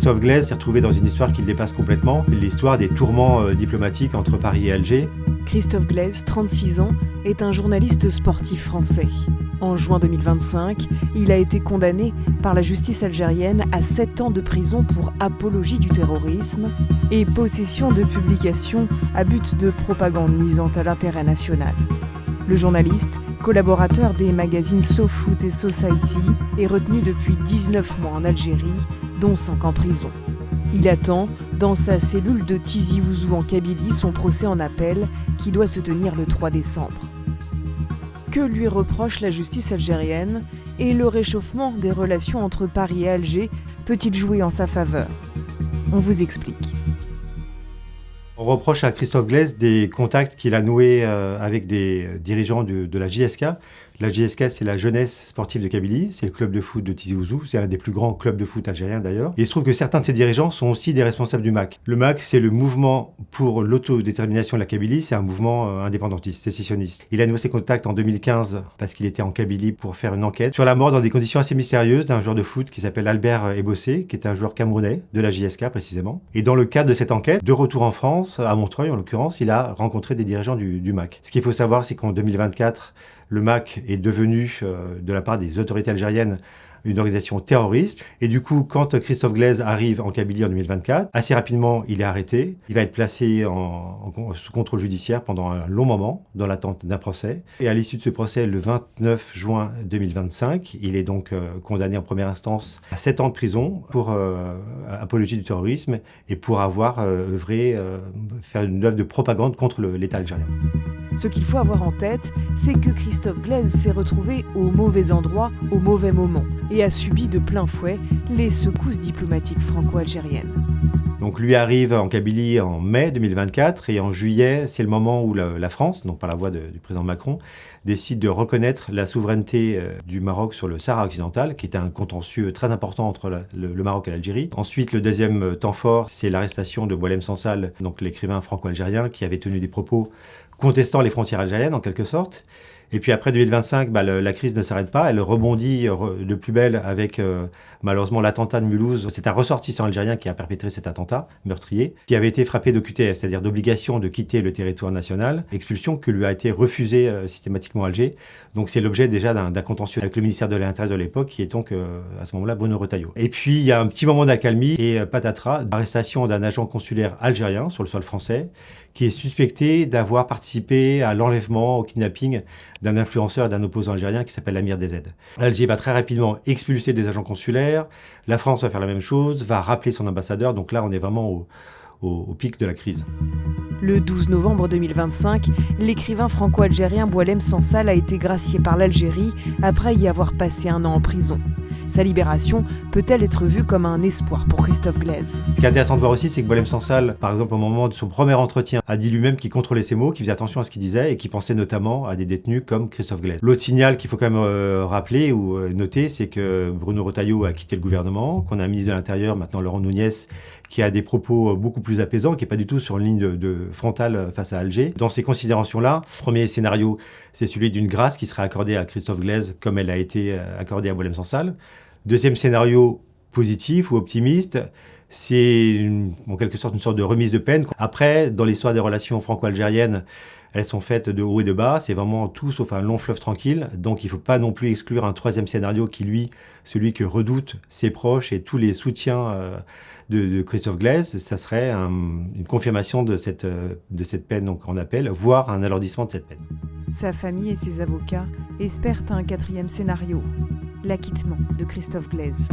Christophe Glaise s'est retrouvé dans une histoire qui le dépasse complètement, l'histoire des tourments diplomatiques entre Paris et Alger. Christophe Glaise, 36 ans, est un journaliste sportif français. En juin 2025, il a été condamné par la justice algérienne à 7 ans de prison pour apologie du terrorisme et possession de publications à but de propagande nuisant à l'intérêt national. Le journaliste, collaborateur des magazines SoFoot et Society, est retenu depuis 19 mois en Algérie, dont 5 en prison. Il attend, dans sa cellule de Tizi Ouzou en Kabylie, son procès en appel qui doit se tenir le 3 décembre. Que lui reproche la justice algérienne et le réchauffement des relations entre Paris et Alger peut-il jouer en sa faveur ? On vous explique. On reproche à Christophe Glaise des contacts qu'il a noués avec des dirigeants de la JSK. La JSK, c'est la jeunesse sportive de Kabylie, c'est le club de foot de Tizi Ouzou, c'est un des plus grands clubs de foot algériens d'ailleurs. Et il se trouve que certains de ces dirigeants sont aussi des responsables du MAC. Le MAC, c'est le mouvement pour l'autodétermination de la Kabylie, c'est un mouvement indépendantiste, sécessionniste. Il a noué ses contacts en 2015 parce qu'il était en Kabylie pour faire une enquête sur la mort dans des conditions assez mystérieuses d'un joueur de foot qui s'appelle Albert Ebossé, qui est un joueur camerounais de la JSK précisément. Et dans le cadre de cette enquête, de retour en France, à Montreuil en l'occurrence, il a rencontré des dirigeants du MAC. Ce qu'il faut savoir, c'est qu'en 2024, le MAC est devenu, de la part des autorités algériennes, une organisation terroriste. Et du coup, quand Christophe Glaise arrive en Kabylie en 2024, assez rapidement, il est arrêté. Il va être placé sous contrôle judiciaire pendant un long moment, dans l'attente d'un procès. Et à l'issue de ce procès, le 29 juin 2025, il est donc condamné en première instance à 7 ans de prison pour apologie du terrorisme et pour avoir œuvré, faire une œuvre de propagande contre l'État algérien. Ce qu'il faut avoir en tête, c'est que Christophe Glaise s'est retrouvé au mauvais endroit, au mauvais moment, et a subi de plein fouet les secousses diplomatiques franco-algériennes. Donc lui arrive en Kabylie en mai 2024 et en juillet, c'est le moment où la France, donc par la voix du président Macron, décide de reconnaître la souveraineté du Maroc sur le Sahara occidental, qui était un contentieux très important entre le Maroc et l'Algérie. Ensuite, le deuxième temps fort, c'est l'arrestation de Boualem Sansal, donc l'écrivain franco-algérien qui avait tenu des propos contestant les frontières algériennes en quelque sorte. Et puis après 2025, la crise ne s'arrête pas, elle rebondit de plus belle avec malheureusement l'attentat de Mulhouse. C'est un ressortissant algérien qui a perpétré cet attentat meurtrier, qui avait été frappé d'OQTF, c'est-à-dire d'obligation de quitter le territoire national, expulsion que lui a été refusée systématiquement à Alger. Donc c'est l'objet déjà d'un contentieux avec le ministère de l'Intérieur de l'époque, qui est donc à ce moment-là Bruno Retailleau. Et puis il y a un petit moment d'accalmie et patatras, l'arrestation d'un agent consulaire algérien sur le sol français, qui est suspecté d'avoir participé à l'enlèvement, au kidnapping d'un influenceur et d'un opposant algérien qui s'appelle Amir DZ. L'Algérie va très rapidement expulser des agents consulaires, la France va faire la même chose, va rappeler son ambassadeur, donc là on est vraiment au pic de la crise. Le 12 novembre 2025, l'écrivain franco-algérien Boualem Sansal a été gracié par l'Algérie après y avoir passé 1 an en prison. Sa libération peut-elle être vue comme un espoir pour Christophe Glaise ? Ce qui est intéressant de voir aussi, c'est que Boualem Sansal, par exemple, au moment de son premier entretien, a dit lui-même qu'il contrôlait ses mots, qu'il faisait attention à ce qu'il disait et qu'il pensait notamment à des détenus comme Christophe Glaise. L'autre signal qu'il faut quand même rappeler ou noter, c'est que Bruno Retailleau a quitté le gouvernement, qu'on a un ministre de l'Intérieur, maintenant Laurent Nunez, qui a des propos beaucoup plus apaisants, qui n'est pas du tout sur une ligne de frontale face à Alger. Dans ces considérations-là, le premier scénario, c'est celui d'une grâce qui serait accordée à Christophe Glaise comme elle a été accordée à Boualem Sansal. Deuxième scénario positif ou optimiste, c'est en quelque sorte une sorte de remise de peine. Après, dans l'histoire des relations franco-algériennes, elles sont faites de haut et de bas, c'est vraiment tout sauf un long fleuve tranquille. Donc il ne faut pas non plus exclure un troisième scénario qui, lui, celui que redoutent ses proches et tous les soutiens de Christophe Glaise, ça serait une confirmation de cette peine donc, en appel, voire un alourdissement de cette peine. Sa famille et ses avocats espèrent un 4e scénario, l'acquittement de Christophe Glaise.